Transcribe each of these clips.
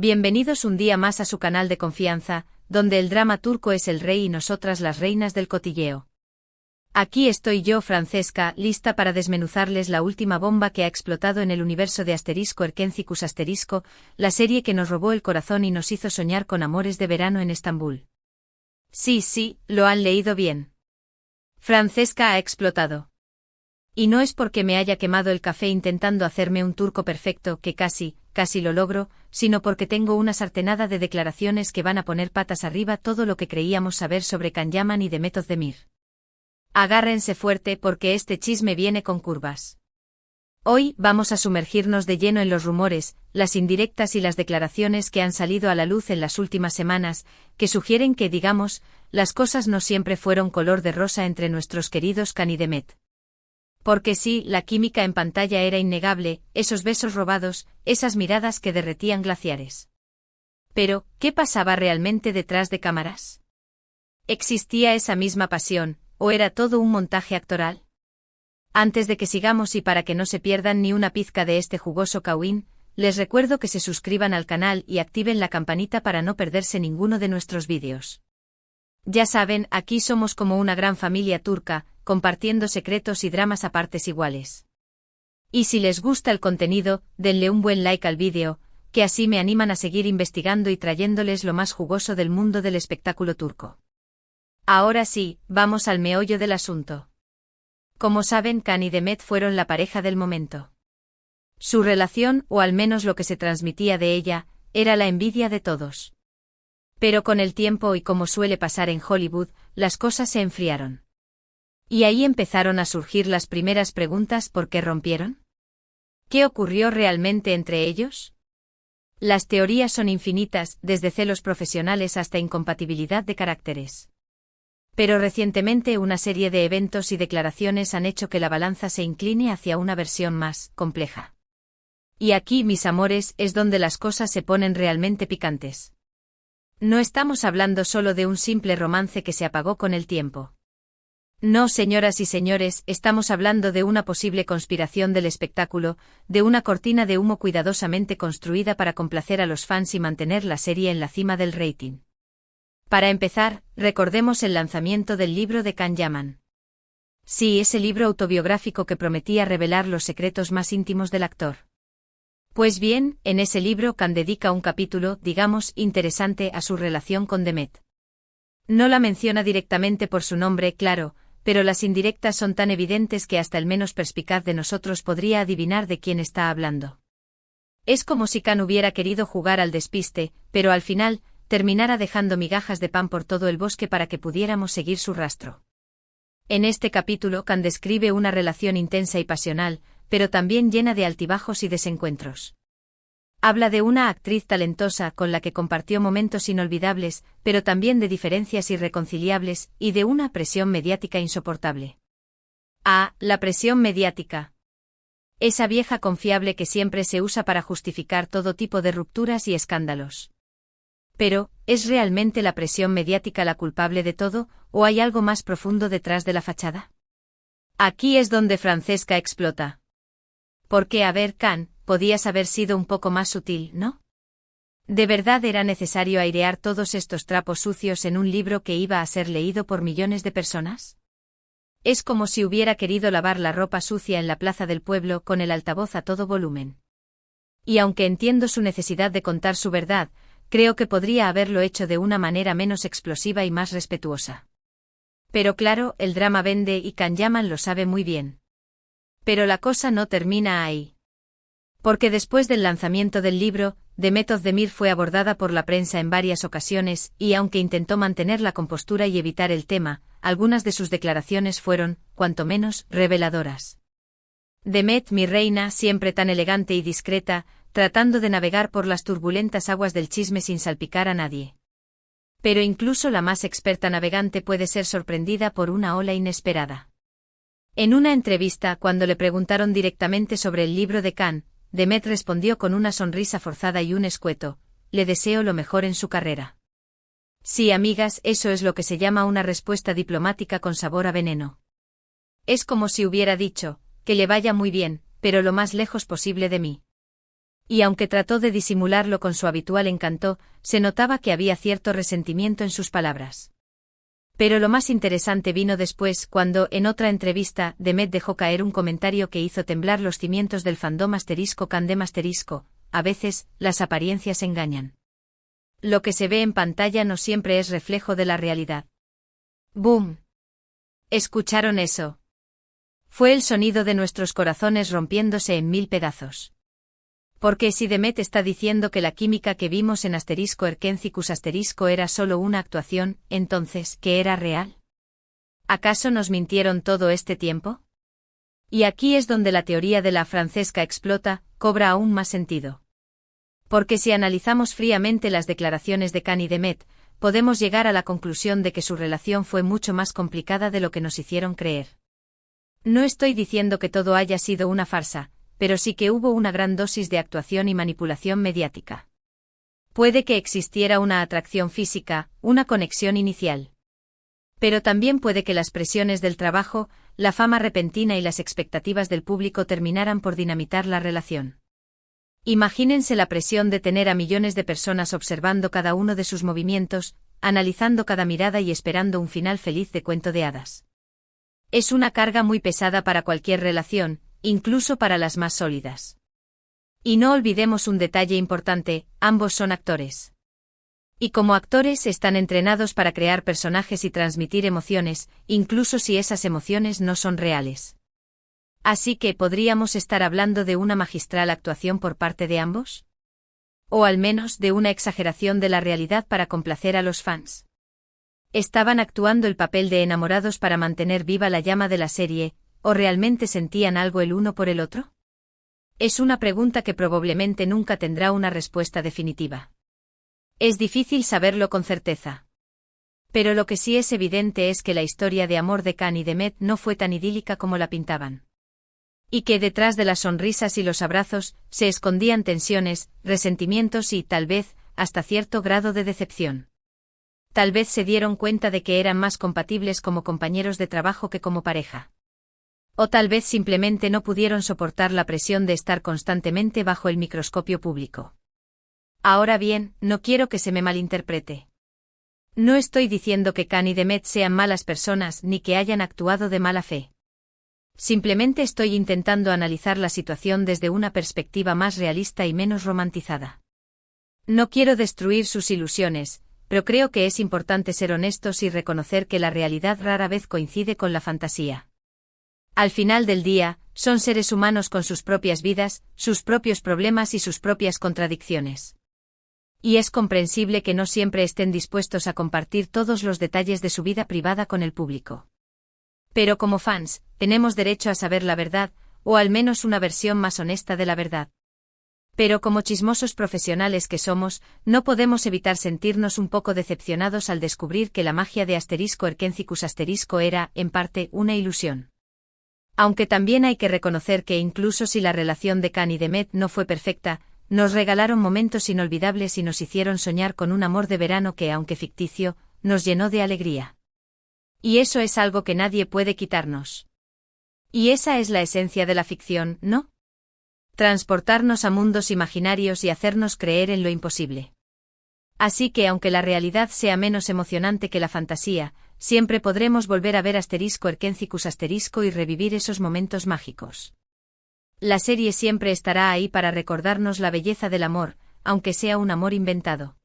Bienvenidos un día más a su canal de confianza, donde el drama turco es el rey y nosotras las reinas del cotilleo. Aquí estoy yo, Francesca, lista para desmenuzarles la última bomba que ha explotado en el universo de Erkencicus *, la serie que nos robó el corazón y nos hizo soñar con amores de verano en Estambul. Sí, lo han leído bien. Francesca ha explotado. Y no es porque me haya quemado el café intentando hacerme un turco perfecto, que casi lo logro, sino porque tengo una sartenada de declaraciones que van a poner patas arriba todo lo que creíamos saber sobre Can Yaman y Demet Özdemir. Agárrense fuerte porque este chisme viene con curvas. Hoy vamos a sumergirnos de lleno en los rumores, las indirectas y las declaraciones que han salido a la luz en las últimas semanas, que sugieren que, digamos, las cosas no siempre fueron color de rosa entre nuestros queridos Can y Demet. Porque sí, la química en pantalla era innegable, esos besos robados, esas miradas que derretían glaciares. Pero, ¿qué pasaba realmente detrás de cámaras? ¿Existía esa misma pasión, o era todo un montaje actoral? Antes de que sigamos y para que no se pierdan ni una pizca de este jugoso cauín, les recuerdo que se suscriban al canal y activen la campanita para no perderse ninguno de nuestros vídeos. Ya saben, aquí somos como una gran familia turca, compartiendo secretos y dramas a partes iguales. Y si les gusta el contenido, denle un buen like al vídeo, que así me animan a seguir investigando y trayéndoles lo más jugoso del mundo del espectáculo turco. Ahora sí, vamos al meollo del asunto. Como saben, Can y Demet fueron la pareja del momento. Su relación, o al menos lo que se transmitía de ella, era la envidia de todos. Pero con el tiempo y como suele pasar en Hollywood, las cosas se enfriaron. Y ahí empezaron a surgir las primeras preguntas: ¿por qué rompieron? ¿Qué ocurrió realmente entre ellos? Las teorías son infinitas, desde celos profesionales hasta incompatibilidad de caracteres. Pero recientemente una serie de eventos y declaraciones han hecho que la balanza se incline hacia una versión más compleja. Y aquí, mis amores, es donde las cosas se ponen realmente picantes. No estamos hablando solo de un simple romance que se apagó con el tiempo. No, señoras y señores, estamos hablando de una posible conspiración del espectáculo, de una cortina de humo cuidadosamente construida para complacer a los fans y mantener la serie en la cima del rating. Para empezar, recordemos el lanzamiento del libro de Can Yaman. Sí, ese libro autobiográfico que prometía revelar los secretos más íntimos del actor. Pues bien, en ese libro Can dedica un capítulo, digamos, interesante a su relación con Demet. No la menciona directamente por su nombre, claro, pero las indirectas son tan evidentes que hasta el menos perspicaz de nosotros podría adivinar de quién está hablando. Es como si Can hubiera querido jugar al despiste, pero al final, terminara dejando migajas de pan por todo el bosque para que pudiéramos seguir su rastro. En este capítulo Can describe una relación intensa y pasional, pero también llena de altibajos y desencuentros. Habla de una actriz talentosa con la que compartió momentos inolvidables, pero también de diferencias irreconciliables, y de una presión mediática insoportable. Ah, la presión mediática. Esa vieja confiable que siempre se usa para justificar todo tipo de rupturas y escándalos. Pero, ¿es realmente la presión mediática la culpable de todo, o hay algo más profundo detrás de la fachada? Aquí es donde Francesca explota. Porque, a ver, Can, podías haber sido un poco más sutil, ¿no? ¿De verdad era necesario airear todos estos trapos sucios en un libro que iba a ser leído por millones de personas? Es como si hubiera querido lavar la ropa sucia en la plaza del pueblo con el altavoz a todo volumen. Y aunque entiendo su necesidad de contar su verdad, creo que podría haberlo hecho de una manera menos explosiva y más respetuosa. Pero claro, el drama vende y Can Yaman lo sabe muy bien. Pero la cosa no termina ahí. Porque después del lanzamiento del libro, Demet Özdemir fue abordada por la prensa en varias ocasiones y aunque intentó mantener la compostura y evitar el tema, algunas de sus declaraciones fueron, cuanto menos, reveladoras. Demet, mi reina, siempre tan elegante y discreta, tratando de navegar por las turbulentas aguas del chisme sin salpicar a nadie. Pero incluso la más experta navegante puede ser sorprendida por una ola inesperada. En una entrevista, cuando le preguntaron directamente sobre el libro de Can, Demet respondió con una sonrisa forzada y un escueto: le deseo lo mejor en su carrera. Sí, amigas, eso es lo que se llama una respuesta diplomática con sabor a veneno. Es como si hubiera dicho: que le vaya muy bien, pero lo más lejos posible de mí. Y aunque trató de disimularlo con su habitual encanto, se notaba que había cierto resentimiento en sus palabras. Pero lo más interesante vino después, cuando, en otra entrevista, Demet dejó caer un comentario que hizo temblar los cimientos del fandom *Candem*. A veces, las apariencias engañan. Lo que se ve en pantalla no siempre es reflejo de la realidad. ¡Boom! ¿Escucharon eso? Fue el sonido de nuestros corazones rompiéndose en 1000 pedazos. Porque si Demet está diciendo que la química que vimos en *Erkencicus* era solo una actuación, entonces, ¿qué era real? ¿Acaso nos mintieron todo este tiempo? Y aquí es donde la teoría de la Francesca explota, cobra aún más sentido. Porque si analizamos fríamente las declaraciones de Can y Demet, podemos llegar a la conclusión de que su relación fue mucho más complicada de lo que nos hicieron creer. No estoy diciendo que todo haya sido una farsa, pero sí que hubo una gran dosis de actuación y manipulación mediática. Puede que existiera una atracción física, una conexión inicial. Pero también puede que las presiones del trabajo, la fama repentina y las expectativas del público terminaran por dinamitar la relación. Imagínense la presión de tener a millones de personas observando cada uno de sus movimientos, analizando cada mirada y esperando un final feliz de cuento de hadas. Es una carga muy pesada para cualquier relación, incluso para las más sólidas. Y no olvidemos un detalle importante, ambos son actores. Y como actores están entrenados para crear personajes y transmitir emociones, incluso si esas emociones no son reales. Así que ¿podríamos estar hablando de una magistral actuación por parte de ambos? O al menos de una exageración de la realidad para complacer a los fans. ¿Estaban actuando el papel de enamorados para mantener viva la llama de la serie, o realmente sentían algo el uno por el otro? Es una pregunta que probablemente nunca tendrá una respuesta definitiva. Es difícil saberlo con certeza. Pero lo que sí es evidente es que la historia de amor de Can y Demet no fue tan idílica como la pintaban. Y que detrás de las sonrisas y los abrazos, se escondían tensiones, resentimientos y, tal vez, hasta cierto grado de decepción. Tal vez se dieron cuenta de que eran más compatibles como compañeros de trabajo que como pareja. O tal vez simplemente no pudieron soportar la presión de estar constantemente bajo el microscopio público. Ahora bien, no quiero que se me malinterprete. No estoy diciendo que Can y Demet sean malas personas ni que hayan actuado de mala fe. Simplemente estoy intentando analizar la situación desde una perspectiva más realista y menos romantizada. No quiero destruir sus ilusiones, pero creo que es importante ser honestos y reconocer que la realidad rara vez coincide con la fantasía. Al final del día, son seres humanos con sus propias vidas, sus propios problemas y sus propias contradicciones. Y es comprensible que no siempre estén dispuestos a compartir todos los detalles de su vida privada con el público. Pero como fans, tenemos derecho a saber la verdad, o al menos una versión más honesta de la verdad. Pero como chismosos profesionales que somos, no podemos evitar sentirnos un poco decepcionados al descubrir que la magia de *Erkencicus* era, en parte, una ilusión. Aunque también hay que reconocer que incluso si la relación de Can y Demet no fue perfecta, nos regalaron momentos inolvidables y nos hicieron soñar con un amor de verano que, aunque ficticio, nos llenó de alegría. Y eso es algo que nadie puede quitarnos. Y esa es la esencia de la ficción, ¿no? Transportarnos a mundos imaginarios y hacernos creer en lo imposible. Así que aunque la realidad sea menos emocionante que la fantasía, siempre podremos volver a ver *Erkencicus* y revivir esos momentos mágicos. La serie siempre estará ahí para recordarnos la belleza del amor, aunque sea un amor inventado.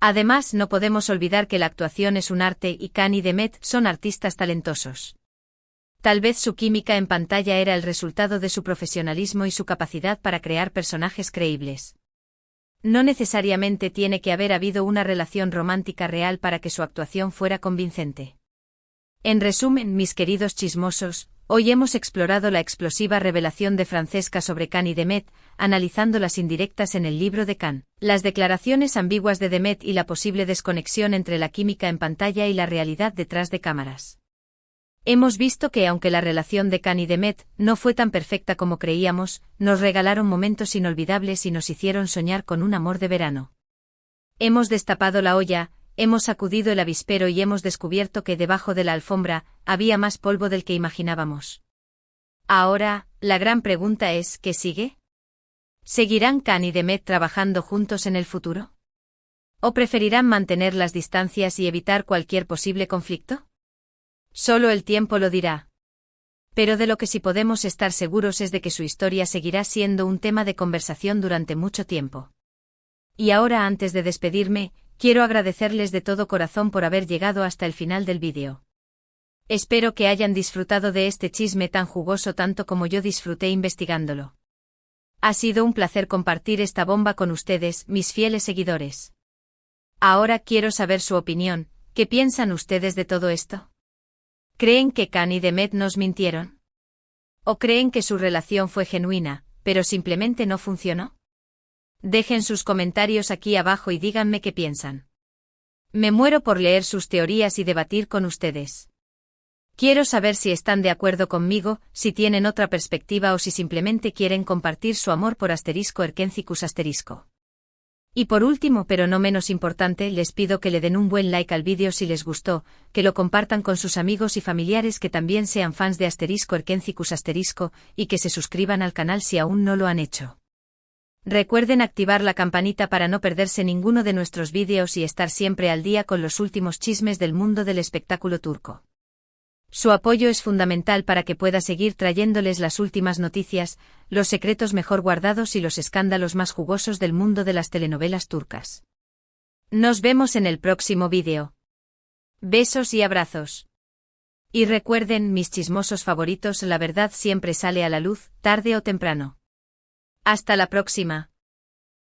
Además, no podemos olvidar que la actuación es un arte y Can y Demet son artistas talentosos. Tal vez su química en pantalla era el resultado de su profesionalismo y su capacidad para crear personajes creíbles. No necesariamente tiene que haber habido una relación romántica real para que su actuación fuera convincente. En resumen, mis queridos chismosos, hoy hemos explorado la explosiva revelación de Francesca sobre Can y Demet, analizando las indirectas en el libro de Can, las declaraciones ambiguas de Demet y la posible desconexión entre la química en pantalla y la realidad detrás de cámaras. Hemos visto que aunque la relación de Can y Demet no fue tan perfecta como creíamos, nos regalaron momentos inolvidables y nos hicieron soñar con un amor de verano. Hemos destapado la olla, hemos sacudido el avispero y hemos descubierto que debajo de la alfombra había más polvo del que imaginábamos. Ahora, la gran pregunta es, ¿qué sigue? ¿Seguirán Can y Demet trabajando juntos en el futuro? ¿O preferirán mantener las distancias y evitar cualquier posible conflicto? Solo el tiempo lo dirá. Pero de lo que sí podemos estar seguros es de que su historia seguirá siendo un tema de conversación durante mucho tiempo. Y ahora, antes de despedirme, quiero agradecerles de todo corazón por haber llegado hasta el final del vídeo. Espero que hayan disfrutado de este chisme tan jugoso tanto como yo disfruté investigándolo. Ha sido un placer compartir esta bomba con ustedes, mis fieles seguidores. Ahora quiero saber su opinión. ¿Qué piensan ustedes de todo esto? ¿Creen que Can y Demet nos mintieron? ¿O creen que su relación fue genuina, pero simplemente no funcionó? Dejen sus comentarios aquí abajo y díganme qué piensan. Me muero por leer sus teorías y debatir con ustedes. Quiero saber si están de acuerdo conmigo, si tienen otra perspectiva o si simplemente quieren compartir su amor por *Erkencicus*. Y por último, pero no menos importante, les pido que le den un buen like al vídeo si les gustó, que lo compartan con sus amigos y familiares que también sean fans de *Erkencicus* y que se suscriban al canal si aún no lo han hecho. Recuerden activar la campanita para no perderse ninguno de nuestros vídeos y estar siempre al día con los últimos chismes del mundo del espectáculo turco. Su apoyo es fundamental para que pueda seguir trayéndoles las últimas noticias, los secretos mejor guardados y los escándalos más jugosos del mundo de las telenovelas turcas. Nos vemos en el próximo vídeo. Besos y abrazos. Y recuerden, mis chismosos favoritos, la verdad siempre sale a la luz, tarde o temprano. Hasta la próxima.